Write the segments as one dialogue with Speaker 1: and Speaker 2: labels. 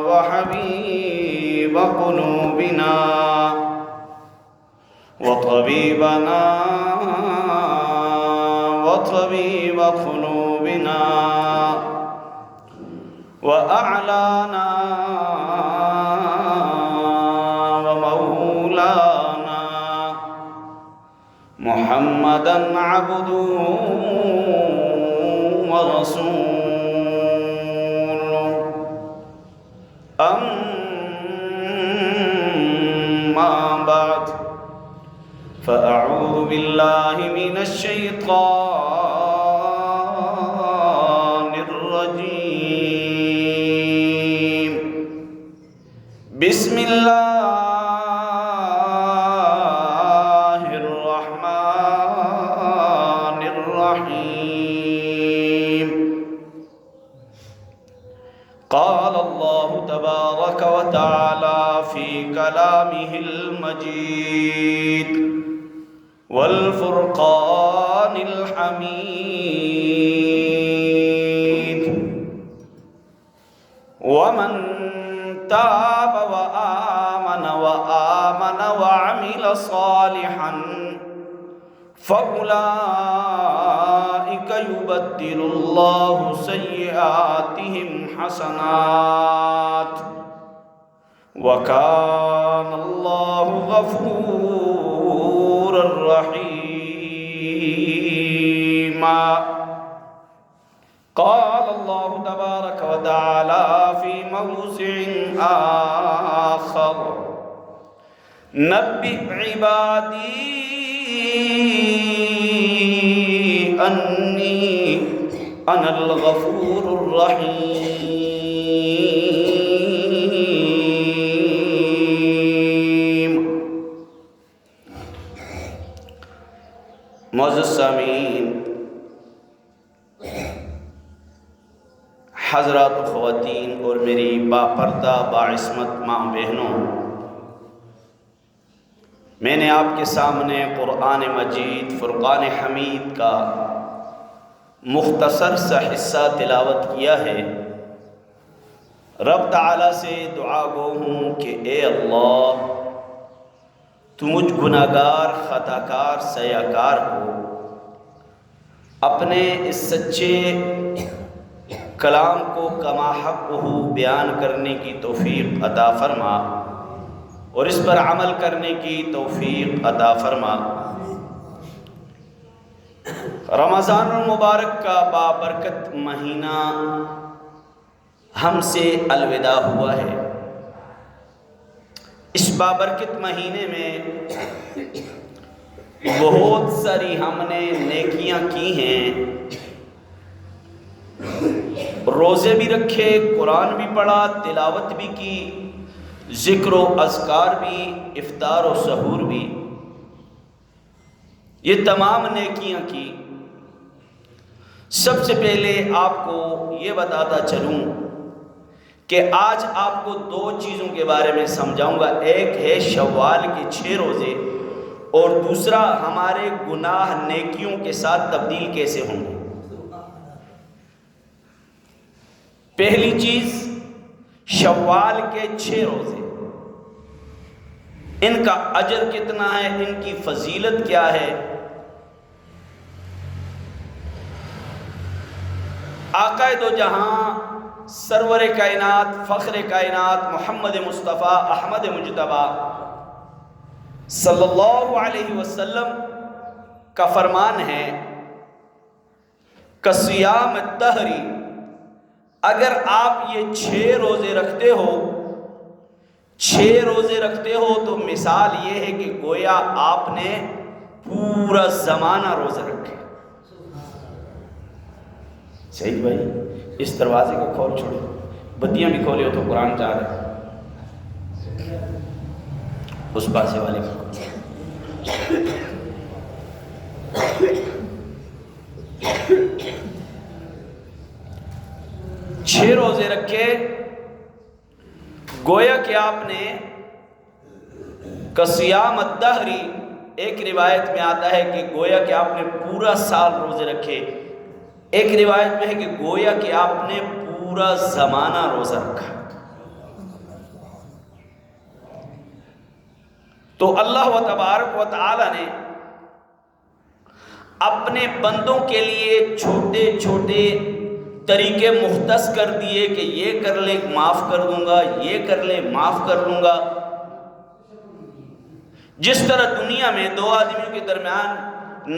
Speaker 1: وحبيب قلوبنا وطبيبنا وطبيب قلوبنا وأعلانا ومولانا محمدا عبده ورسوله. أما بعد فأعوذ بالله من الشيطان الرجيم. بسم الله الرحمن الرحيم. قال الله تبارك وتعالى في كلامه المجيد والفرقان الحميد: ومن تاب وآمن وعمل صالحا فأولئك يبدل الله سيئاتهم حسنات وكان الله غفورا رحيما. قال الله تبارك وتعالى في موضع آخر: نبئ عبادي أني أنا الغفور الرحيم. معزز سامعین، حضرات و خواتین اور میری باپردہ باعصمت ماں بہنوں، میں نے آپ کے سامنے قرآن مجید فرقان حمید کا مختصر سا حصہ تلاوت کیا ہے۔ رب تعالیٰ سے دعا گو ہوں کہ اے اللہ، تو مجھ گناہگار خطاکار سیاکار کو اپنے اس سچے کلام کو کما حقہ بیان کرنے کی توفیق عطا فرما اور اس پر عمل کرنے کی توفیق عطا فرما۔ رمضان المبارک کا بابرکت مہینہ ہم سے الوداع ہوا ہے۔ اس بابرکت مہینے میں بہت ساری ہم نے نیکیاں کی ہیں، روزے بھی رکھے، قرآن بھی پڑھا، تلاوت بھی کی، ذکر و اذکار بھی، افطار و سحور بھی، یہ تمام نیکیاں کی۔ سب سے پہلے آپ کو یہ بتاتا چلوں کہ آج آپ کو دو چیزوں کے بارے میں سمجھاؤں گا۔ ایک ہے شوال کے 6 روزے، اور دوسرا ہمارے گناہ نیکیوں کے ساتھ تبدیل کیسے ہوں گے۔ پہلی چیز، شوال کے 6 روزے، ان کا اجر کتنا ہے، ان کی فضیلت کیا ہے۔ آقا دو جہاں سرور کائنات فخر کائنات محمد مصطفیٰ احمد مجتبی صلی اللہ علیہ وسلم کا فرمان ہے کصیام الدہر، اگر آپ یہ 6 روزے رکھتے ہو، 6 روزے رکھتے ہو تو مثال یہ ہے کہ گویا آپ نے پورا زمانہ روزے رکھے۔ صحیح بھائی، اس دروازے کو کھول چھوڑو، بتیاں بھی کھولے ہو تو قرآن چاہ رہے، اس پاسے والے کو 6 روزے رکھے، گویا کہ آپ نے کصیام الدہر، ایک روایت میں آتا ہے کہ گویا کہ آپ نے پورا سال روزے رکھے، ایک روایت میں ہے کہ گویا کہ آپ نے پورا پورا زمانہ روزہ رکھا۔ تو اللہ و تبارک و تعالی نے اپنے بندوں کے لیے چھوٹے چھوٹے طریقے مختص کر دیے کہ یہ کر لے معاف کر دوں گا، یہ کر لے معاف کر دوں گا۔ جس طرح دنیا میں دو آدمیوں کے درمیان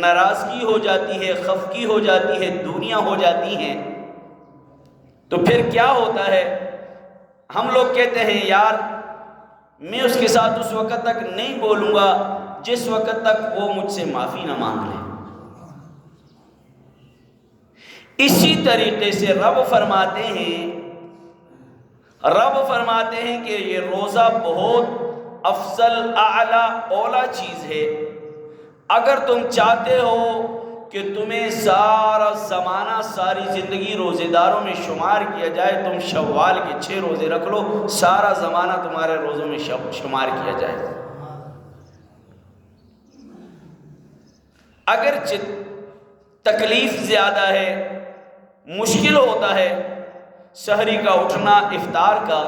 Speaker 1: ناراضگی ہو جاتی ہے، خفگی ہو جاتی ہے، دوریاں ہو جاتی ہیں، تو پھر کیا ہوتا ہے؟ ہم لوگ کہتے ہیں یار میں اس کے ساتھ اس وقت تک نہیں بولوں گا جس وقت تک وہ مجھ سے معافی نہ مانگ لے۔ اسی طریقے سے رب فرماتے ہیں کہ یہ روزہ بہت افضل اعلیٰ اولا چیز ہے۔ اگر تم چاہتے ہو کہ تمہیں سارا زمانہ ساری زندگی روزے داروں میں شمار کیا جائے، تم شوال کے 6 روزے رکھ لو، سارا زمانہ تمہارے روزوں میں شمار کیا جائے۔ اگرچہ تکلیف زیادہ ہے، مشکل ہوتا ہے سحری کا اٹھنا، افطار کا،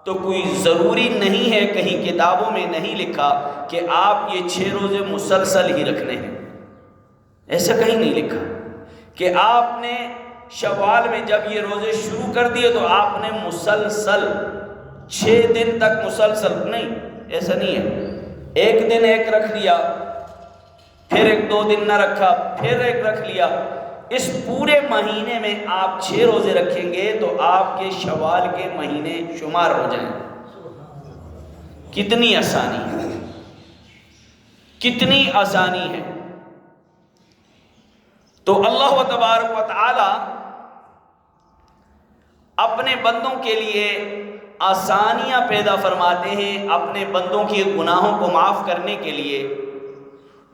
Speaker 1: تو کوئی ضروری نہیں ہے، کہیں کتابوں میں نہیں لکھا کہ آپ یہ 6 روزے مسلسل ہی رکھنے ہیں، ایسا کہیں نہیں لکھا کہ آپ نے شوال میں جب یہ روزے شروع کر دیے تو آپ نے مسلسل 6 دن تک مسلسل نہیں، ایسا نہیں ہے۔ ایک دن ایک رکھ لیا، پھر ایک 2 دن نہ رکھا، پھر ایک رکھ لیا، اس پورے مہینے میں آپ 6 روزے رکھیں گے تو آپ کے شوال کے مہینے شمار ہو جائیں۔ کتنی آسانی ہے، کتنی آسانی ہے۔ تو اللہ و تبارک و تعالی اپنے بندوں کے لیے آسانیاں پیدا فرماتے ہیں، اپنے بندوں کے گناہوں کو معاف کرنے کے لیے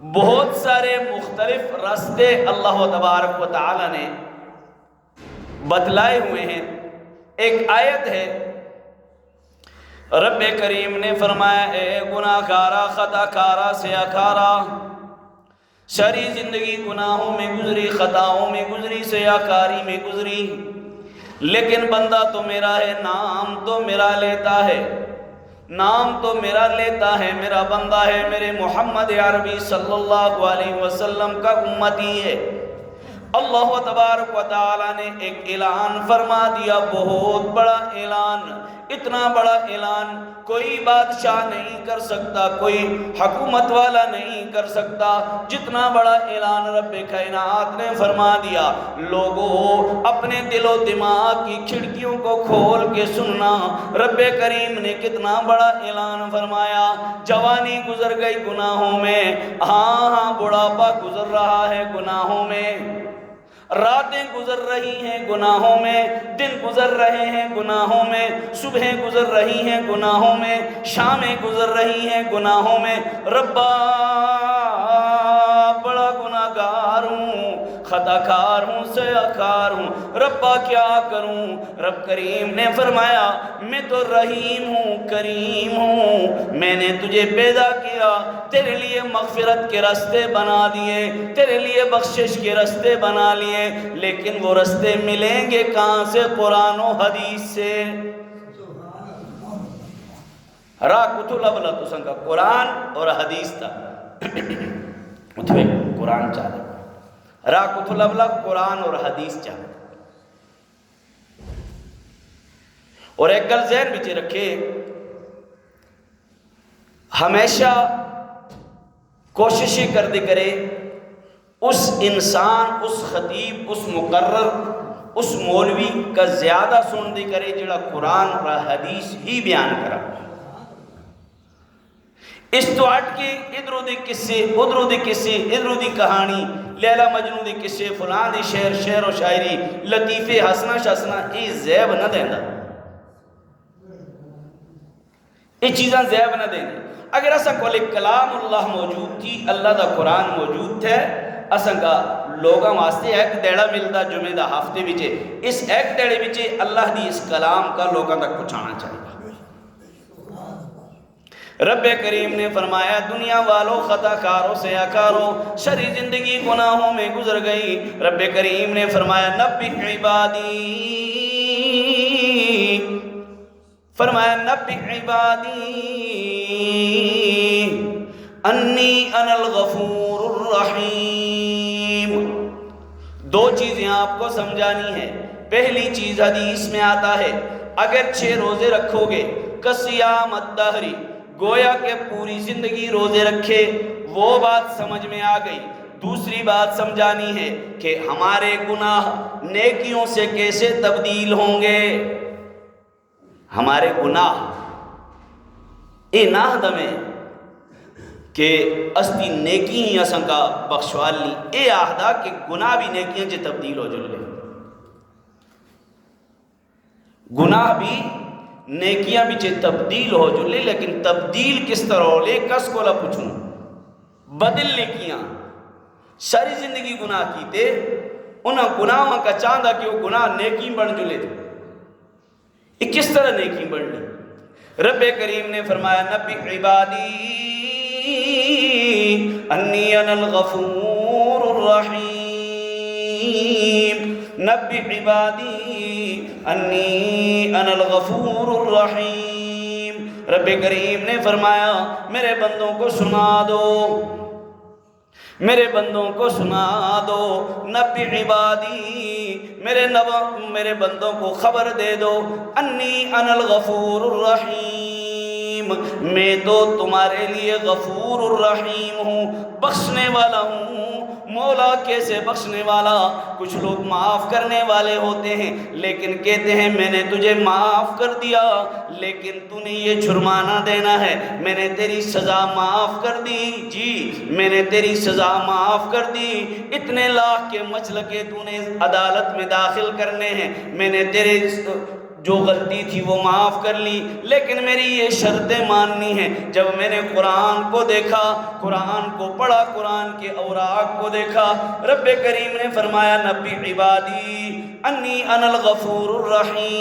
Speaker 1: بہت سارے مختلف راستے اللہ و تبارک و تعالی نے بتلائے ہوئے ہیں۔ ایک آیت ہے، رب کریم نے فرمایا اے گناہ کارا، خطا کارا، سیاہ کارا، ساری زندگی گناہوں میں گزری، خطاؤں میں گزری، سیاہ کاری میں گزری، لیکن بندہ تو میرا ہے، نام تو میرا لیتا ہے، نام تو میرا لیتا ہے، میرا بندہ ہے، میرے محمد عربی صلی اللہ علیہ وسلم کا امتی ہے۔ اللہ تبارک و تعالی نے ایک اعلان فرما دیا، بہت بڑا اعلان، اتنا بڑا اعلان کوئی بادشاہ نہیں کر سکتا، کوئی حکومت والا نہیں کر سکتا، جتنا بڑا اعلان رب کائنات نے فرما دیا۔ لوگوں اپنے دل و دماغ کی کھڑکیوں کو کھول کے سننا، رب کریم نے کتنا بڑا اعلان فرمایا۔ جوانی گزر گئی گناہوں میں، ہاں بڑھاپا گزر رہا ہے گناہوں میں، راتیں گزر رہی ہیں گناہوں میں، دن گزر رہے ہیں گناہوں میں، صبحیں گزر رہی ہیں گناہوں میں، شامیں گزر رہی ہیں گناہوں میں۔ ربا بڑا گناہگار ہوں، خطا کار ہوں، سیاہ کار ہوں، ربا کیا کروں؟ رب کریم نے فرمایا میں تو رحیم ہوں، کریم ہوں، میں نے تجھے پیدا کیا، تیرے لیے مغفرت کے راستے بنا دیے، تیرے لیے بخشش کے راستے بنا لیے، لیکن وہ راستے ملیں گے کہاں سے؟ قرآن و حدیث سے۔ راہ کتھو لبلا تو سنگا قرآن اور حدیث تا اتوے قرآن چاہتا، راہ کتھو لبلا قرآن اور حدیث چاہتا۔ اور ایک گل ذہن بچے رکھے، ہمیشہ کوششیں کر دے کرے اس انسان، اس خطیب، اس مقرر، اس مولوی کا زیادہ سن دے کرے جڑا قرآن اور حدیث ہی بیان کرا۔ اس تو اٹھ کے ادھروں دے قصے، ادھروں دے قصے، ادھروں دی کہانی، لیلا مجنوں دے قصے، فلان دے شعر، شعر و شاعری، لطیفے، ہسنا شسنا، یہ زیب نہ دینا، یہ چیزاں زیب نہ دینا۔ اگر اسا کولے کلام اللہ موجود تھی، اللہ دا قرآن موجود تھے، اسا کا لوگاں واسطے ایک دیڑا ملتا جمعہ دا ہفتے بچے، اس ایک دیڑے بچے اللہ دی اس کلام کا لوگاں تک پہنچانا چاہیے۔ رب کریم نے فرمایا دنیا والوں، خطا کاروں، سیاہ کاروں، شری زندگی گناہوں میں گزر گئی۔ رب کریم نے فرمایا نبی عبادی نبی عبادی انی انا الغفور الرحیم۔ دو چیزیں آپ کو سمجھانی ہے۔ پہلی چیز حدیث میں آتا ہے اگر 6 روزے رکھو گے کصیام الدہر، گویا کہ پوری زندگی روزے رکھے، وہ بات سمجھ میں آ گئی۔ دوسری بات سمجھانی ہے کہ ہمارے گناہ نیکیوں سے کیسے تبدیل ہوں گے۔ ہمارے گناہ اے ناہ دمیں کہ استی نیکی ہی اساں کا بخشوال لی، اے آہدہ کہ گناہ بھی نیکیاں چے تبدیل ہو جلے، گناہ بھی نیکیاں بھی چے تبدیل ہو جلے، لیکن تبدیل کس طرح ہو لے کس کو لا پوچھوں، بدل نیکیاں ساری زندگی گناہ کیتے، انہاں گناہوں کا چاندہ کہ وہ گناہ نیکی بن جلے تھے، یہ کس طرح نیکی بڑھنی؟ رب کریم نے فرمایا نبی عبادی انی انا الغفور الرحیم، نبی عبادی انی انا الغفور الرحیم۔ رب کریم نے فرمایا میرے بندوں کو سنا دو، میرے بندوں کو سنا دو، نبی عبادی میرے بندوں کو خبر دے دو، انی انا الغفور الرحیم، میں تو تمہارے لیے غفور الرحیم ہوں، بخشنے والا ہوں۔ مولا کیسے بخشنے والا؟ کچھ لوگ معاف کرنے والے ہوتے ہیں لیکن کہتے ہیں میں نے تجھے معاف کر دیا لیکن تو نے یہ جرمانہ دینا ہے، میں نے تیری سزا معاف کر دی، جی میں نے تیری سزا معاف کر دی، اتنے لاکھ کے مسلکے تو نے عدالت میں داخل کرنے ہیں، میں نے تیرے جو غلطی تھی وہ معاف کر لی، لیکن میری یہ شرطیں ماننی ہیں۔ جب میں نے قرآن کو دیکھا، قرآن کو پڑھا، قرآن کے اوراق کو دیکھا، رب کریم نے فرمایا نبی عبادی انی انا الغفور الرحیم۔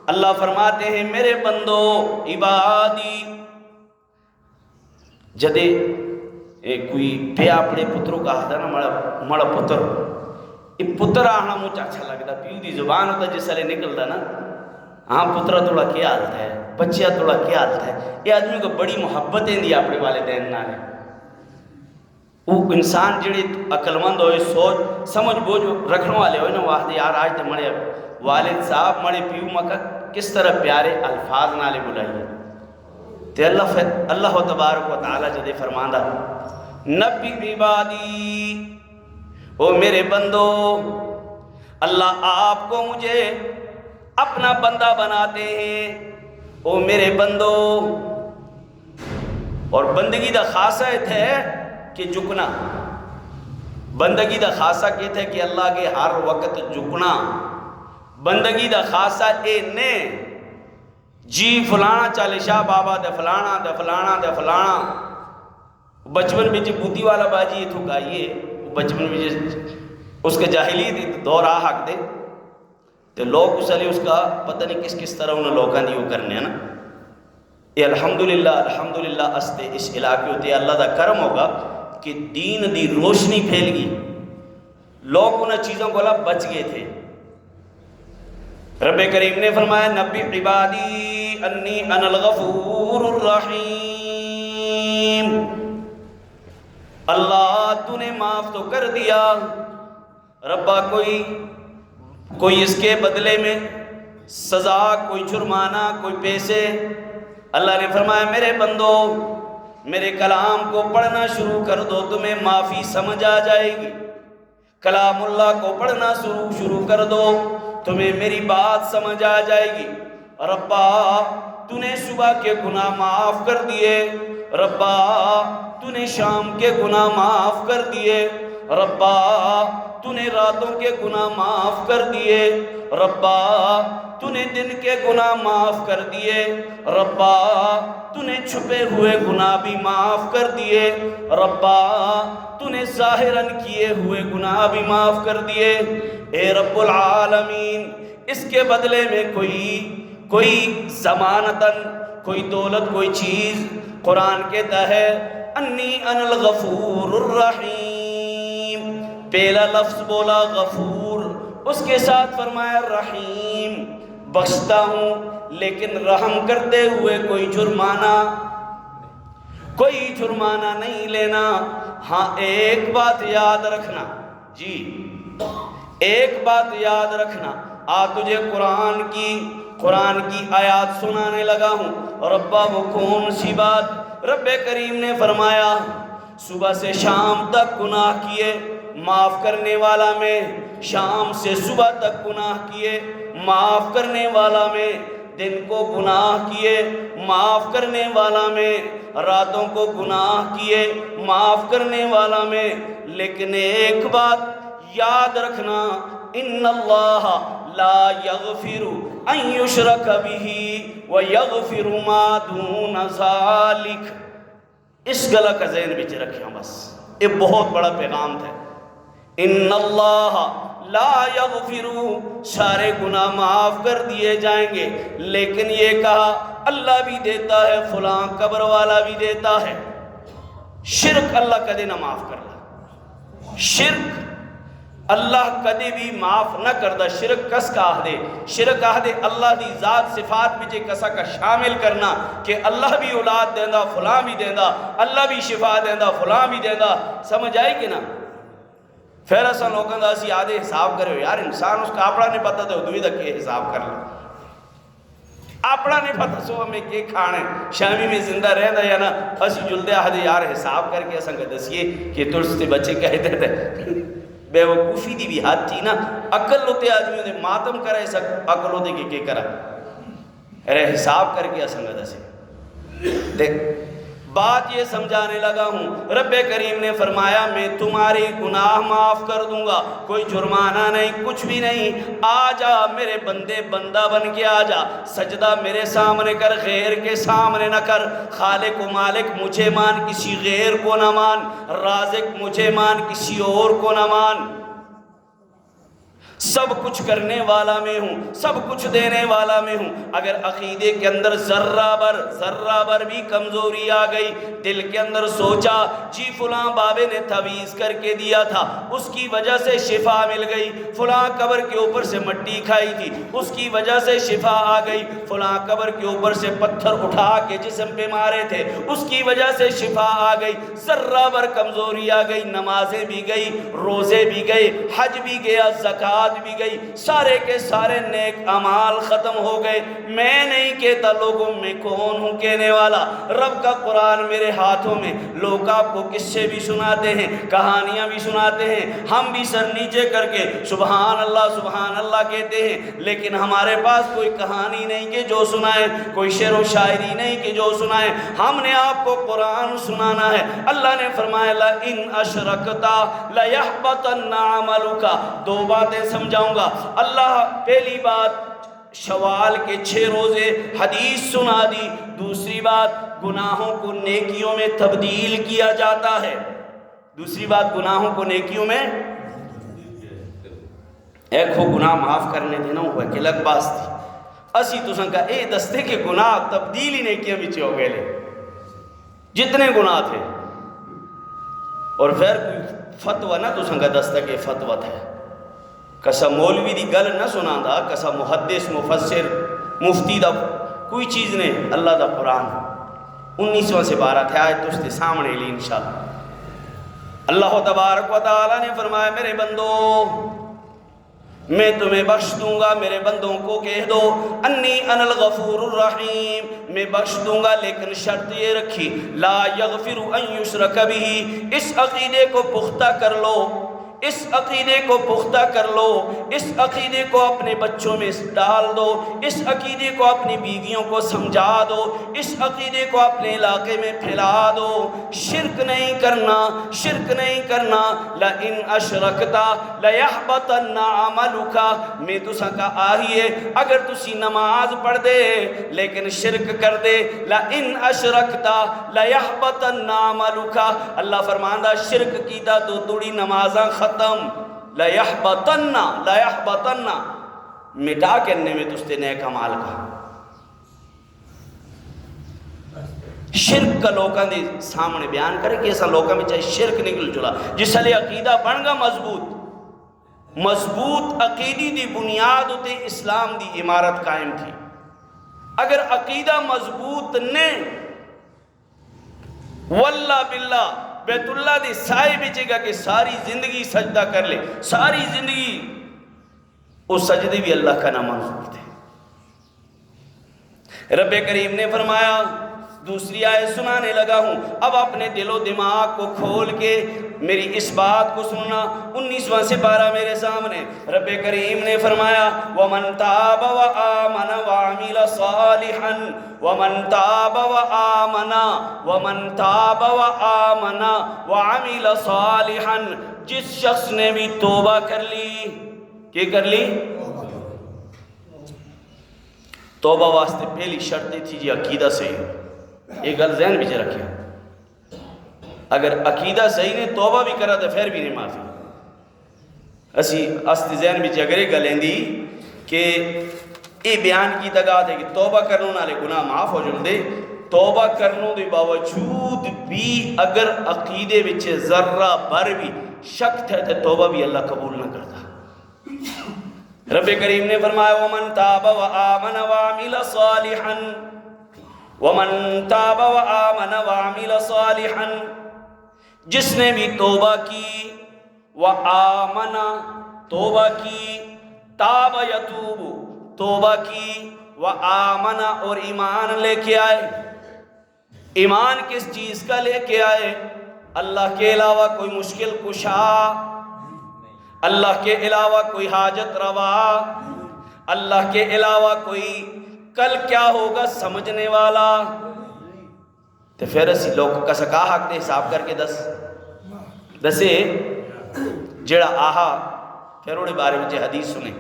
Speaker 1: اللہ فرماتے ہیں میرے بندو عبادی، جدے کوئی پیا اپنے پتروں کا آتا نا مڑا پتر، یہ پتر آنا مجھے اچھا لگتا، پیو دی زبان ہوتا جس سالے نکلتا نا، ہاں پترہ توڑا کیا حالت ہے، بچیاں توڑا کیا حالت ہے، یہ آدمی کو بڑی محبتیں دی اپنے والدین نالے۔ وہ انسان جڑے عقل مند ہوئے، سوچ سمجھ بوجھ رکھنے والے ہوئے نا، واحد یار آج تے مڑے والد صاحب مڑے پیو مکہ کس طرح پیارے الفاظ نالے بلائیے، تے اللہ تبارک و تعالی جدے فرماندہ نبی عبادی، او میرے بندو، اللہ آپ کو مجھے اپنا بندہ بناتے ہیں، او میرے بندو، اور بندگی دا خاصیت ہے کہ جھکنا، بندگی دا خاصہ کہتے ہیں کہ اللہ کے ہر وقت جھکنا، بندگی دا خاصہ اے نے جی فلانا چالے شاہ بابا دے فلانا دے فلانا دے فلانا، بچپن میں جو بوتی والا باجی یہ تھو گائیے، بچپن میں اس کے جاہلی دور آ حق دے تو لوگ اس علی اس کا پتہ نہیں کس طرح انہوں لوگاں دی وہ کرنے ہیں نا، یہ الحمدللہ استے اس علاقے ہوتے اللہ دا کرم ہوگا کہ دین دی روشنی پھیل گئی، لوگ انہیں چیزوں کو اللہ بچ گئے تھے۔ رب کریم نے فرمایا نبی عبادی انی انا الغفور الرحیم، اللہ تو نے معاف تو کر دیا، ربا کوئی اس کے بدلے میں سزا، کوئی جرمانہ، کوئی پیسے، اللہ نے فرمایا میرے بندو میرے کلام کو پڑھنا شروع کر دو تمہیں معافی سمجھ آ جائے گی، کلام اللہ کو پڑھنا شروع کر دو تمہیں میری بات سمجھ آ جائے گی۔ ربا تو نے صبح کے گناہ معاف کر دیے، ربا تو نے شام کے گناہ معاف کر دیے، ربا تو نے راتوں کے گناہ معاف کر دیے، ربا تو نے دن کے گناہ معاف کر دیے، ربا تو نے چھپے ہوئے گناہ بھی معاف کر دیے، ربا تو نے ظاہراً کیے ہوئے گناہ بھی معاف کر دیے۔ اے رب العالمین، اس کے بدلے میں کوئی ضمانتاً کوئی دولت کوئی چیز، قرآن کہتا ہے انی انا الغفور الرحیم، پہلا لفظ بولا غفور، اس کے ساتھ فرمایا رحیم، بخشتا ہوں لیکن رحم کرتے ہوئے کوئی جرمانہ نہیں لینا۔ ہاں ایک بات یاد رکھنا، جی ایک بات یاد رکھنا، تجھے قرآن کی آیات سنانے لگا ہوں، اور ابا وہ کون سی بات؟ رب کریم نے فرمایا صبح سے شام تک گناہ کیے معاف کرنے والا میں، شام سے صبح تک گناہ کیے معاف کرنے والا میں، دن کو گناہ کیے معاف کرنے والا میں، راتوں کو گناہ کیے معاف کرنے والا میں، لیکن ایک بات یاد رکھنا، ان اللہ لا یغفر ان یشرک بہ ویغفر ما دون ذالک۔ اس گلا کا ذہن بچ رکھیں بس، یہ بہت بڑا پیغام تھا۔ ان اللہ لا یغفر، سارے گناہ معاف کر دیے جائیں گے، لیکن یہ کہا اللہ بھی دیتا ہے، فلاں قبر والا بھی دیتا ہے۔ شرک اللہ کدے نہ معاف کرتا، شرک اللہ کدے بھی معاف نہ کرتا۔ شرک کس کا آہدے؟ شرک آہدے اللہ دی ذات صفات بچے کسا کا شامل کرنا کہ اللہ بھی اولاد دیندہ فلاں بھی دیندہ، اللہ بھی شفا دیندہ فلاں بھی دیندہ۔ سمجھ آئی کہ نا؟ پھر ایسا لوگوں دا اسی آدھے حساب کرے ہو یار، انسان اس کا اپنا نہیں پتا تو دوئی دا کے حساب کر لیں، اپنا نہیں پتا سو ہمیں کے کھانے شامی میں زندہ رہنا یا نا، اسی جلدے آدھے یار حساب کر کے ایسا دسیے کہ ترستے بچے کہتے تھے۔ بے وقوفی دی بھی حد تھی نا، عقل ہوتے آدمیوں نے ماتم کرا، ایسا عقل ہوتے کہ کرا ارے حساب کر کے ایسا دسے۔ دیکھ بات یہ سمجھانے لگا ہوں، رب کریم نے فرمایا میں تمہاری گناہ معاف کر دوں گا، کوئی جرمانہ نہیں، کچھ بھی نہیں۔ آ جا میرے بندے، بندہ بن کے آ جا، سجدہ میرے سامنے کر، غیر کے سامنے نہ کر، خالق و مالک مجھے مان، کسی غیر کو نہ مان، رازق مجھے مان، کسی اور کو نہ مان۔ سب کچھ کرنے والا میں ہوں، سب کچھ دینے والا میں ہوں۔ اگر عقیدے کے اندر ذرہ بر بھی کمزوری آ گئی، دل کے اندر سوچا جی فلاں بابے نے تعویذ کر کے دیا تھا، اس کی وجہ سے شفا مل گئی، فلاں قبر کے اوپر سے مٹی کھائی تھی اس کی وجہ سے شفا آ گئی، فلاں قبر کے اوپر سے پتھر اٹھا کے جسم پہ مارے تھے اس کی وجہ سے شفا آ گئی، ذرہ بر کمزوری آ گئی، نمازیں بھی گئی، روزے بھی گئے، حج بھی گیا، زکوٰۃ بھی گئی، سارے کے سارے نیک اعمال ختم ہو گئے۔ میں نہیں کہتا لوگوں میں کون ہوں کہنے والا، رب کا قرآن میرے ہاتھوں میں، لوگ آپ کو قصے بھی سناتے ہیں، کہانیاں بھی سناتے ہیں، ہم بھی سر نیچے کر کے سبحان اللہ کہتے ہیں، لیکن ہمارے پاس کوئی کہانی نہیں کہ جو سنائے، کوئی شعر و شاعری نہیں کہ جو سنائے، ہم نے آپ کو قرآن سنانا ہے۔ اللہ نے فرمایا لَإِنْ أَشْرَكْتَ لَيَحْبَطَنَّ عَمَلُكَ۔ دو باتیں سمجھاؤں گا۔ اللہ پہلی بات شوال کے 6 روزے حدیث سنا دی، دوسری بات گناہوں کو نیکیوں میں تبدیل کیا جاتا ہے، دوسری بات گناہوں کو نیکیوں میں، ایک ہو گناہ معاف کرنے دینا ہوا کہ لگ باس تھی اسی تو سنکا اے دستے کے گناہ تبدیل ہی نیکیاں بچے ہو گئے لے جتنے گناہ تھے، اور پھر کوئی فتوہ نہ تو سنگا دستا کہ فتوہ تھا، کسا مولوی دی گل نہ سنا دا، کسا محدث مفسر مفتی دا کوئی چیز نہیں، اللہ دا قرآن 19 سے 12 تھے آئے تو اس کے سامنے لی انشاءاللہ۔ اللہ تبارک و تعالیٰ نے فرمایا میرے بندو میں تمہیں بخش دوں گا، میرے بندوں کو کہہ دو انی انا الغفور الرحیم، میں بخش دوں گا، لیکن شرط یہ رکھی لا یغفر ان یشرک بہ، اس عقیدے کو پختہ کر لو، اس عقیدے کو پختہ کر لو، اس عقیدے کو اپنے بچوں میں ڈال دو، اس عقیدے کو اپنی بیویوں کو سمجھا دو، اس عقیدے کو اپنے علاقے میں پھیلا دو، شرک نہیں کرنا، شرک نہیں کرنا، لَإِنْ أَشْرَكْتَ لَيَحْبَطَنَّ عَمَلُكَ، میں تو سکا آہیے اگر تسی نماز پڑھ دے لیکن شرک کر دے، لَإِنْ أَشْرَكْتَ لَيَحْبَطَنَّ عَمَلُكَ، اللہ فرماندہ شرک کیتا تو توڑی نمازاں ختم، لَيَحْبَطَنَّ مٹا کرنے میں تستے نیک عمال کا، شرک کا لوکاں دے سامنے بیان کرے کہ ایسا لوکاں میں چاہے شرک نکل چلا جس لئے عقیدہ بن گا مضبوط، مضبوط عقیدی دی بنیاد اتے اسلام دی عمارت قائم تھی. اگر عقیدہ مضبوط نے واللہ باللہ بیت اللہ دی سائے بچے گا کہ ساری زندگی سجدہ کر لے, ساری زندگی اس سجدے بھی اللہ کا نام منظور تھے. رب کریم نے فرمایا, دوسری آیت سنانے لگا ہوں, اب اپنے دل و دماغ کو کھول کے میری اس بات کو سننا. 19واں سپارہ میرے سامنے. رب کریم نے فرمایا وَمَن تَابَ وَآمَنَ وَعَمِلَ صَالِحًا وَمَن تَابَ وَآمَنَ وَمَن تَابَ وَآمَنَ وَعَمِلَ صَالِحًا, جس شخص نے بھی توبہ کر لی, کیا کر لی؟ توبہ واسطے پہلی شرط تھی جی عقیدہ صحیح ہو. یہ گل ذہن بھی رکھیں, اگر عقیدہ صحیح نے توبہ بھی کرا تو پھر بھی نہیں معافی. اسی است ذہن بھی اگر یہ گلیں دی کہ یہ بیان کی تگات ہے کہ توبہ کرنے والے گناہ معاف ہو جاندے, توبہ کرنے کے باوجود بھی اگر عقیدے وچ ذرہ بر بھی شک ہے تو توبہ بھی اللہ قبول نہ کرتا. رب کریم نے فرمایا وَمَن تَابَ وَآمَنَ وَعَمِلَ صَالِحًا وَمَن تَابَ وَآمَنَ وَعَمِلَ صَالِحًا, جس نے بھی توبہ کی, وَآمَنَ توبہ کی, تاب یتوب توبہ کی, وَآمَنَ اور ایمان لے کے آئے. ایمان کس چیز کا لے کے آئے؟ اللہ کے علاوہ کوئی مشکل کشا, اللہ کے علاوہ کوئی حاجت روا, اللہ کے علاوہ کوئی کل کیا ہوگا سمجھنے والا. تو پھر اسی لوگ کا سکا حق دے حساب کر کے دسے جڑا آہا پھر اوڑے بارے میں حدیث سنے.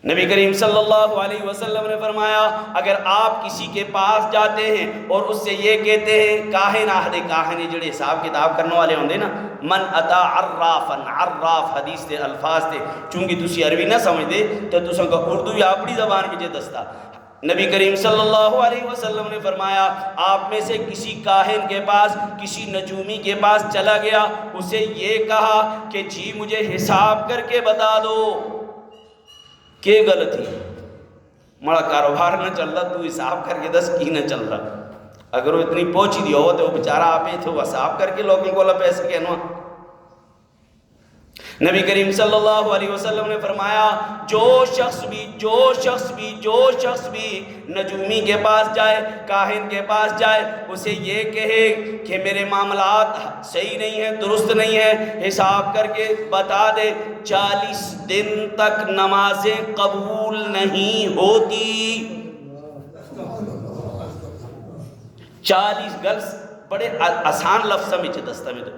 Speaker 1: نبی کریم صلی اللہ علیہ وسلم نے فرمایا اگر آپ کسی کے پاس جاتے ہیں اور اس سے یہ کہتے ہیں کاہن آہدے کاہن جڑے حساب کتاب کرنے والے ہوندے نا, من اتا عرافا, عراف حدیث دے الفاظ دے, چونکہ تسی عربی نہ سمجھ دے تو تساں کا اردو یا اپنی زبان میں دستا. نبی کریم صلی اللہ علیہ وسلم نے فرمایا آپ میں سے کسی کاہن کے پاس, کسی نجومی کے پاس چلا گیا, اسے یہ کہا کہ جی مجھے حساب کر کے بتا دو. کہ غلطی مڑا کاروبار نہ چل رہا, تو حساب کر کے دس کی نہ چل رہا. اگر وہ اتنی پہنچی دی ہو تو وہ بیچارہ آپ ہی تھے, وہ حساب کر کے لوگوں کو اللہ پیسے کہنا. نبی کریم صلی اللہ علیہ وسلم نے فرمایا جو شخص بھی نجومی کے پاس جائے, کاہن کے پاس جائے, اسے یہ کہے کہ میرے معاملات صحیح نہیں ہیں, درست نہیں ہیں, حساب کر کے بتا دے, 40 دن تک نمازیں قبول نہیں ہوتی. 40 گلس بڑے آسان لفظ سمجھے دستا میں تو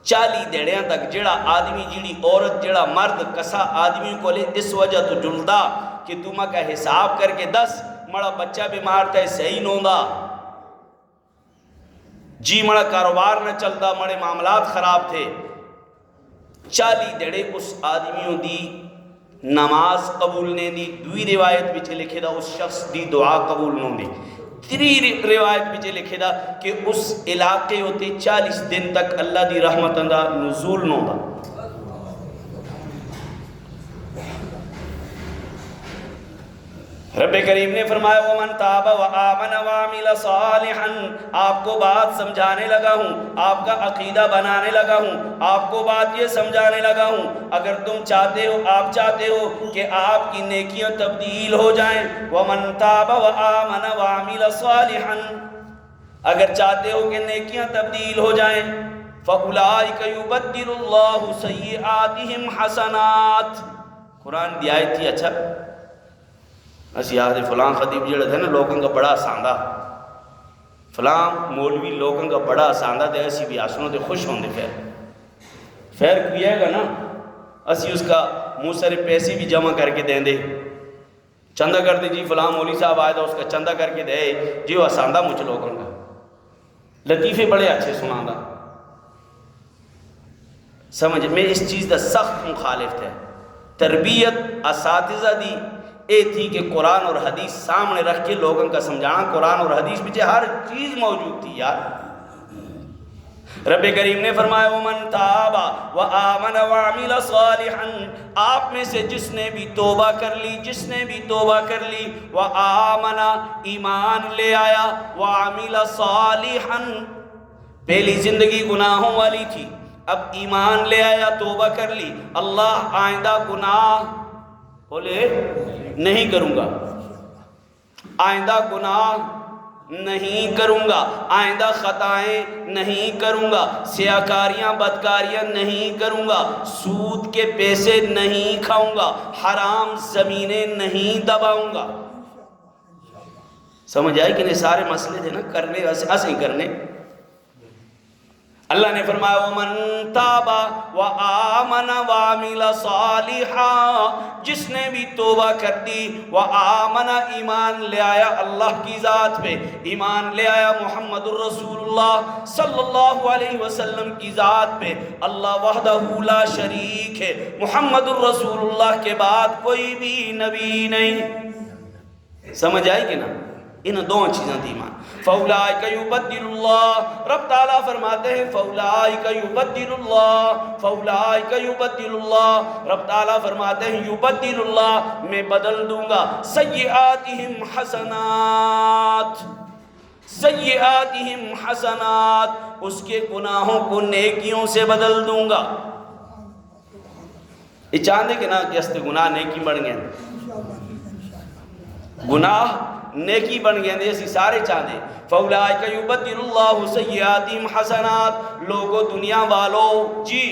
Speaker 1: 40 دیڑیاں تک جڑا آدمی جڑی عورت جڑا مرد کسا آدمی کو لے اس وجہ تو جلدا کہ تمہ کا حساب کر کے دس مڑا بچہ بیمار تھا صحیح نوندا, جی مڑا کاروبار نہ چلتا, مڑے معاملات خراب تھے. 40 دیڑے اس آدمیوں دی نماز قبول نہیں دی. دوئی روایت بھی لکھے دا اس شخص دی دعا قبول نہیں دی. تیری روایت بھی لکھے دا کہ اس علاقے ہوتے 40 دن تک اللہ دی رحمت دا نزول نہ دا. رب کریم نے فرمایا وَمَن تَابَ وَآمَنَ وَعَمِلَ صَالِحًا, آپ کو بات سمجھانے لگا ہوں, آپ کا عقیدہ بنانے لگا ہوں, آپ کو بات یہ سمجھانے لگا ہوں. اگر تم چاہتے ہو, آپ چاہتے ہو کہ آپ کی نیکیاں تبدیل ہو جائیں, وَمَن تَابَ وَآمَنَ وَعَمِلَ صَالِحًا, اگر چاہتے ہو کہ نیکیاں تبدیل ہو جائیں, فَأُولَئِكَ يُبَدِّلُ اللَّهُ سَيِّئَاتِهِمْ حَسَنَاتٍ. قرآن دی آیت تھی. اچھا اسی یاد فلاں خطیب جڑا تھا نا لوگوں کا بڑا آساندہ, فلاں مولوی لوگوں کا بڑا آساندہ تھے, اسی بھی آسنوں تے خوش ہوں دے. پھر کیا گا نا اسی اس کا منہ سارے پیسے بھی جمع کر کے دیں دے, چندہ کر دے, جی فلاں مولوی صاحب آئے تھا اس کا چندہ کر کے دے, جی وہ آساندہ مجھ لوگوں کا لطیفے بڑے اچھے سناندہ. سمجھ میں اس چیز دا سخت مخالف تھے. تربیت اساتذہ دی اے تھی کہ قرآن اور حدیث سامنے رکھ کے لوگوں کا سمجھانا. قرآن اور حدیث میں ہر چیز موجود تھی یار, رب کریم نے فرمایا ومن تاب وآمن وعمل صالحا، آپ میں سے جس نے بھی توبہ کر لی، جس نے بھی توبہ کر لی، وآمن ایمان لے آیا، وعمل صالحا پہلی زندگی گناہوں والی تھی، اب ایمان لے آیا، توبہ کر لی، اللہ آئندہ گناہ بولے نہیں کروں گا، آئندہ گناہ نہیں کروں گا، آئندہ خطائیں نہیں کروں گا، سیاکاریاں بدکاریاں نہیں کروں گا، سود کے پیسے نہیں کھاؤں گا، حرام زمینیں نہیں دباؤں گا۔ سمجھ آئی کہ نہیں؟ سارے مسئلے تھے نا کرنے ایسے ہی کرنے۔ اللہ نے فرمایا وَمَن تَابَ وَآمَنَ وَعَمِلَ صَالِحًا، جس نے بھی توبہ کر دی، وَآمَنَ ایمان لے آیا اللہ کی ذات پہ، ایمان لے آیا محمد الرسول اللہ صلی اللہ علیہ وسلم کی ذات پہ، اللہ وحدہ لا شریک ہے، محمد الرسول اللہ کے بعد کوئی بھی نبی نہیں۔ سمجھ آئی کہ نا؟ ان دو چیزیں تھی ایمان۔ فَأُولَٰئِكَ يُبَدِّلُ اللَّهُ، رب تعالیٰ فرماتے ہیں فَأُولَٰئِكَ يُبَدِّلُ اللَّهُ، فَأُولَٰئِكَ يُبَدِّلُ اللَّهُ، رب تعالیٰ فرماتے ہیں يُبَدِّلُ اللَّهُ، میں بدل دوں گا، سیئاتہم حسنات، سیئاتہم حسنات، اس کے گناہوں کو نیکیوں سے بدل دوں گا۔ یہ چاندے کہ نا کہ استے گناہ نیکی بڑھ گئے، گناہ نیکی بن گئے ہیں، اسی سارے چاندے۔ فَأُولَٰئِكَ يُبَدِّلُ اللَّهُ سَيِّئَاتِهِمْ حَسَنَاتٍ، لوگوں دنیا والوں جی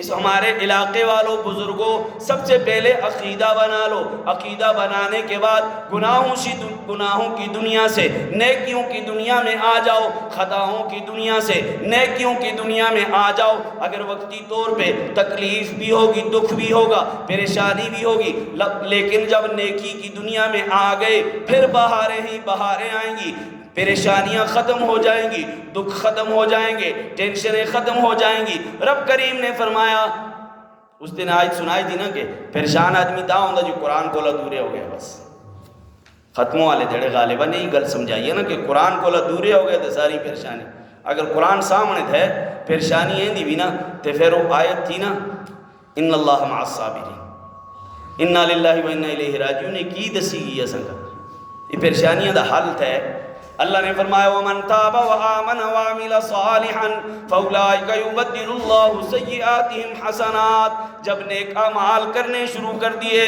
Speaker 1: اس ہمارے علاقے والوں بزرگوں سب سے پہلے عقیدہ بنا لو، عقیدہ بنانے کے بعد گناہوں کی دنیا سے نیکیوں کی دنیا میں آ جاؤ، خطاؤں کی دنیا سے نیکیوں کی دنیا میں آ جاؤ۔ اگر وقتی طور پہ تکلیف بھی ہوگی، دکھ بھی ہوگا، پریشانی بھی ہوگی، لیکن جب نیکی کی دنیا میں آ گئے پھر بہاریں ہی بہاریں آئیں گی، پریشانیاں ختم ہو جائیں گی، دکھ ختم ہو جائیں گے، ٹینشنیں ختم ہو جائیں گی۔ رب کریم نے فرمایا، اس دن آیت سنائی تھی نا کہ پریشان آدمی تا ہوندہ جو قرآن کو لدورے ہو گئے، بس ختموں والے دھڑے غالباً نہیں گل سمجھائیے نا کہ قرآن کو لدورے ہو گئے تو ساری پریشانی۔ اگر قرآن سامنے تھے پریشانی ہیں دی بھی نا تو پھر وہ آیت تھی نا ان اللہ مع الصابرین، انا للہ و انا الیہ راجعون، کی دسی گئی سنگا یہ پریشانیاں دا حل تھے۔ اللہ نے فرمایا وَمَن تَابَ وَآمَنَ وَعَمِلَ صَالِحًا فَأُولَٰئِكَ يُبَدِّلُ اللَّهُ سَيِّئَاتِهِمْ حَسَنَات، جب نیک اعمال کرنے شروع کر دیے،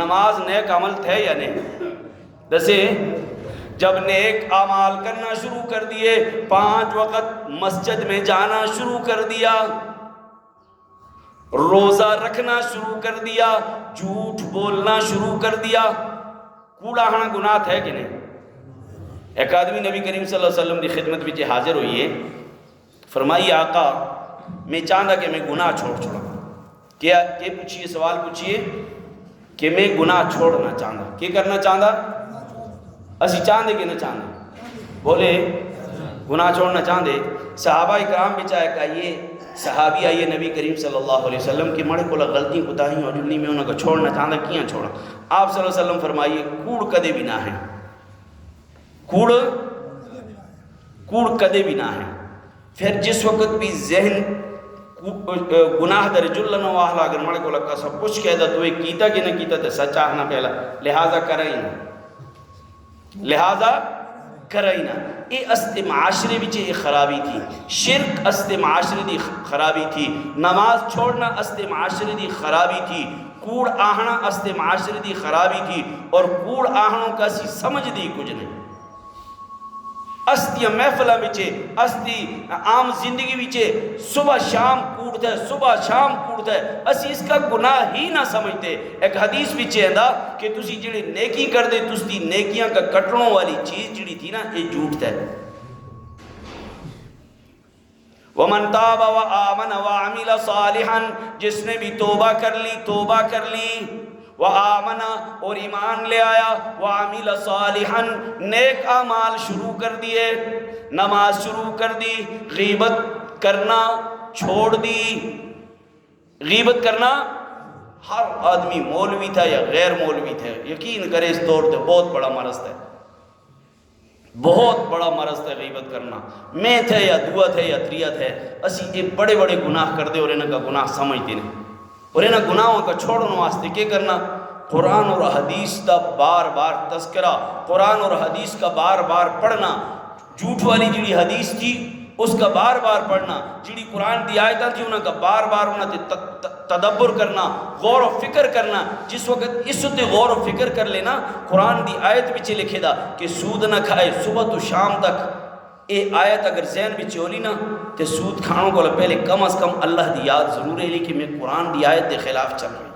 Speaker 1: نماز نیک عمل تھے یا نہیں؟ جیسے جب نیک اعمال کرنا شروع کر دیے، 5 وقت مسجد میں جانا شروع کر دیا، روزہ رکھنا شروع کر دیا، جھوٹ بولنا شروع کر دیا، کوڑا ہاں گناہ تھے کہ نہیں؟ ایک آدمی نبی کریم صلی اللہ علیہ وسلم کی خدمت میں حاضر ہوئی ہے، فرمائی آقا میں چاہتا کہ میں گناہ چھوڑ چھوڑا، کیا پوچھئے سوال پوچھئے کہ میں گناہ چھوڑنا چاہتا، کیا کرنا چاہتا؟ اسی چاہتے کہ نہ چاہتے؟ بولے گناہ چھوڑنا چاہتے۔ صحابہ اکرام بھی چاہے کہ یہ صحابی آئیے نبی کریم صلی اللہ علیہ وسلم کے مڑے کو غلطی کوتاہی اور جلنی میں انہوں کو چھوڑنا چاہتا، کیاں چھوڑا؟ آپ صلی اللہ علیہ وسلم فرمائیے کوڑ کدے بھی نہ ہے، کوڑ کدے بھی نہ ہے۔ پھر جس وقت بھی ذہن گناہ در جلن و آہلا اگر مڑے کو لگا سب کچھ کہتا تو ایک کیتا کہ نہ کیتا تو سچا آنا پہلا، لہذا کریں نا، لہذا کریں نا۔ یہ است معاشرے بچے ایک خرابی تھی، شرک است معاشرے دی خرابی تھی، نماز چھوڑنا است معاشرے دی خرابی تھی، کوڑ آہنا است معاشرے دی خرابی تھی، اور کوڑ آہنوں کا سی سمجھ دی کچھ نہیں۔ استی محفلہ بچے، استی عام زندگی بچے صبح شام کوڑتا ہے، صبح شام کوڑتا ہے، اسی اس کا گناہ ہی نہ سمجھتے۔ ایک حدیث بچے ہے کہ تسی جڑے نیکی کر دے، تسی نیکیاں کا کٹروں والی چیز جڑی تھی نا یہ جھوٹ ہے۔ وَمَن تَابَ وَآمَنَ وَعَمِلَ صَالِحًا، جس نے بھی توبہ کر لی، وآمن اور ایمان لے آیا، وعمل صالحا نیک اعمال شروع کر دیے، نماز شروع کر دی، غیبت کرنا چھوڑ دی۔ غیبت کرنا ہر آدمی مولوی تھا یا غیر مولوی تھا، یقین کرے اس دور پہ بہت بڑا مرض ہے۔ بہت بڑا مرض ہے غیبت کرنا، میتھ ہے یا دوت ہے یا تریت ہے، اسی یہ بڑے بڑے گناہ کر دے اور انہوں کا گناہ سمجھتے نہیں، اور انہوں گناہوں کا چھوڑنے واسطے کیا کرنا؟ قرآن اور حدیث کا بار بار تذکرہ، قرآن اور حدیث کا بار بار پڑھنا، جھوٹ والی جڑی حدیث تھی اس کا بار بار پڑھنا، جڑی قرآن دی آیتاں تھی انہوں کا بار بار انہوں تے تدبر کرنا، غور و فکر کرنا۔ جس وقت اس تے غور و فکر کر لینا، قرآن دی آیت بچے لکھے دا کہ سود نہ کھائے صبح تو شام تک، اے آیت اگر ذہن بچے ہولی نا تے سود کھانوں کو پہلے کم از کم اللہ دی یاد ضرور ہے کہ میں قرآن دی آیت دے خلاف چل رہی۔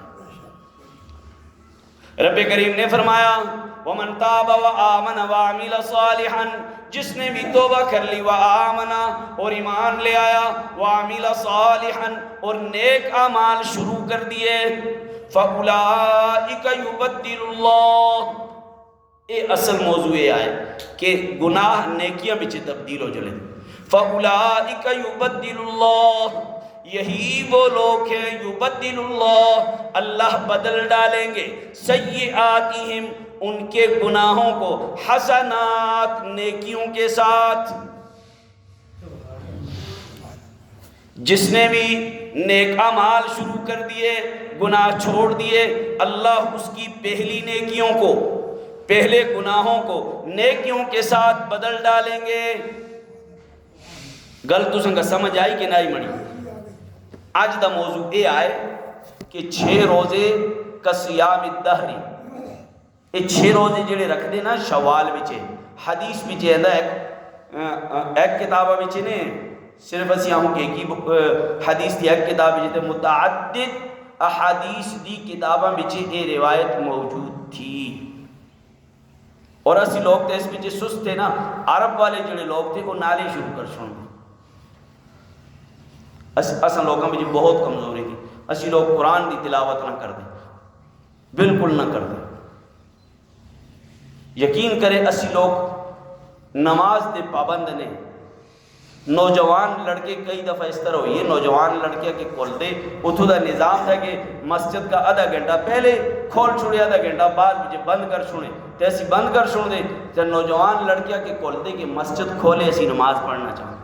Speaker 1: رب کریم نے فرمایا وَمَن تَابَ وَآمَنَ وَعَمِلَ صَالِحًا، جس نے بھی توبہ کر لی، وَآمَنَ اور ایمان لے آیا، وَعَمِلَ صَالِحًا اور نیک اعمال شروع کر دیے، فَأُولَئِكَ يُبَدِّلُ اللَّهُ، اے اصل موضوع یہ آئے کہ گناہ نیکیاں بچے تبدیل ہو جلے، فَأُولَئِكَ يُبَدِّلُ اللَّهُ، یہی وہ لوگ ہیں، یبدل اللہ، اللہ بدل ڈالیں گے، سیئاتہم ان کے گناہوں کو، حسنات نیکیوں کے ساتھ۔ جس نے بھی نیک اعمال شروع کر دیے، گناہ چھوڑ دیے، اللہ اس کی پہلی نیکیوں کو، پہلے گناہوں کو نیکیوں کے ساتھ بدل ڈالیں گے۔ گل تو سنگا سمجھ آئی کہ نہیں مڑی؟ آج دا موضوع یہ آئے کہ 6 روزے کا صیام الدہری، یہ 6 روزے جڑے رکھ دے نا شوال بچے، حدیث بچے ایک کتابہ بچے نے صرف اسی ہوں کہ ایک حدیث دی ایک کتاب بچے تھے، متعدد احادیث دی کتابہ بچے یہ روایت موجود تھی، اور اسی لوگ تھے اس بچے سست تھے نا، عرب والے جڑے لوگ تھے وہ نالے شروع کر سن دے، اصل لوگوں میں بہت کمزوری تھی، اسی لوگ قرآن دی تلاوت نہ کر دیں، بالکل نہ کر دیں، یقین کرے اسی لوگ نماز دے پابند نے۔ نوجوان لڑکے کئی دفعہ اس طرح ہوئی ہے، نوجوان لڑکے کے کھول دے اتھو دا نظام تھا کہ مسجد کا آدھا گھنٹہ پہلے کھول چھوڑے، آدھا گھنٹہ بعد مجھے بند کر چھوڑے، تو ایسی بند کر چھوڑ دے، تو نوجوان لڑکیاں کے کھول دے کہ مسجد کھولے ایسی نماز پڑھنا چاہتے۔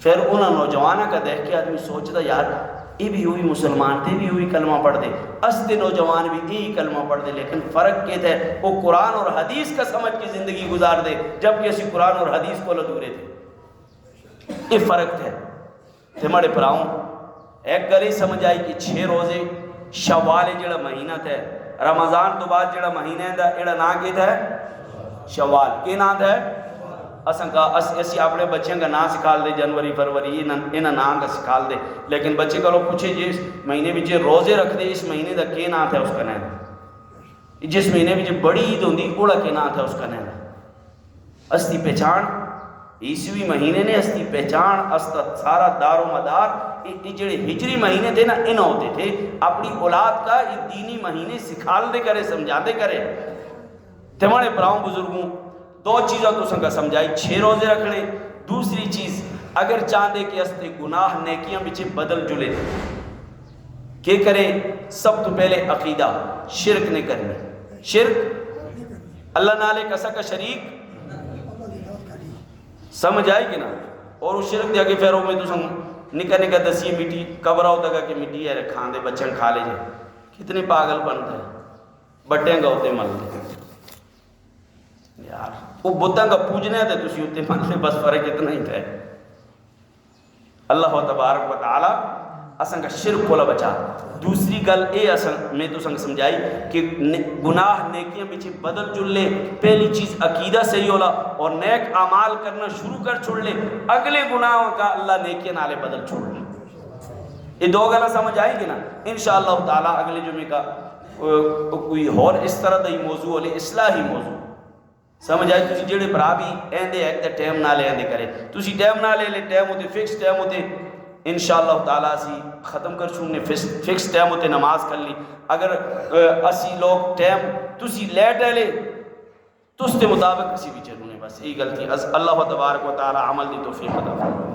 Speaker 1: پھر انہاں نوجوانہ کا دیکھ کے آدمی سوچتا یار یہ بھی ہوئی مسلمان تھے، بھی ہوئی کلمہ پڑھ دے، استے نوجوان بھی یہی کلمہ پڑھ دے، لیکن فرق کیا ہے وہ قرآن اور حدیث کا سمجھ کے زندگی گزار دے، جبکہ اسی قرآن اور حدیث کو لدورے تھے، یہ فرق ہے۔ تمہارے پراؤں ایک گلی سمجھ آئی کہ 6 روزے شوال جڑا مہینہ تھا، رمضان تو بعد جڑا مہینہ تھا ایڑا نا کی تھا شوال، کی نا تھا؟ اسی اپنے بچوں کا نام سکھال دے، جنوری فروری انہاں نام کا سکھال دے، لیکن بچے کا لوگ پوچھے جس مہینے میں روزے رکھ دے اس مہینے کا کی نام تھا اس کا نام، جس مہینے میں بڑی عید ہوندی اوڑا کی نام تھا اس کا نام۔ استی پہچان عیسوی مہینے نے استی پہچان استا سارا دار و مدار یہ جڑے ہجری مہینے تھے نا انہاں ہوتے تھے، اپنی اولاد کا یہ دینی مہینے سکھال دے کرے، سمجھا دے کرے۔ تمہارے پراؤں بزرگوں 2 چیزیں تو سنگا سمجھائی، 6 روزے رکھنے، دوسری چیز اگر چاہتے کہ استے گناہ نیکیاں بچے بدل جلے کہ کرے، سب تو پہلے عقیدہ شرک نہیں کرنی، شرک اللہ نالے کسا کا شریک سمجھ آئے کہ نا، اور اس شرک دیا کہ پھر میں تو سنگ نکا نکا دسی مٹی قبر ہوتا گا کہ مٹی ہے کھان دے بچن کھا لے جائے، کتنے پاگل بنتا ہے، بٹیں گا ہوتے ملتے یار، وہ بتاں کا پوجنے تھے تسی ہوتے ملتے، بس فرق اتنا ہی تھا۔ اللہ تبارک و تعالی اساں کا شرک کولا بچا۔ دوسری گل اے اساں میں تو سنگ سمجھائی کہ گناہ نیکیاں بچے بدل جل لے، پہلی چیز عقیدہ صحیح ہولا اور نیک اعمال کرنا شروع کر چھوڑ لے، اگلے گناہوں کا اللہ نیکیاں نالے بدل چھوڑ لے۔ یہ 2 گلا سمجھ آئیں گے نا انشاءاللہ تعالی اگلے جمعے کا کوئی اور اس طرح دا ہی موضوع ہولے، اصلاحی موضوع سمجھ آئی۔ تسی جڑے برا بھی ایندے ایک تے ٹائم نہ لے ایندے کرے، تسی ٹائم نہ لے لے، ٹائم ہوتے فکس ٹائم ہوتے انشاءاللہ تعالیٰ اسی ختم کر چھوڑنے، فکس ٹائم ہوتے نماز کر لی۔ اگر اسی لوگ ٹائم تسی لیٹ ہے لے تو اس کے مطابق کسی بھی چلوں نے، بس یہی غلطی۔ اللہ تبارک و تعالی عمل دی توفیق عطا فرمائے۔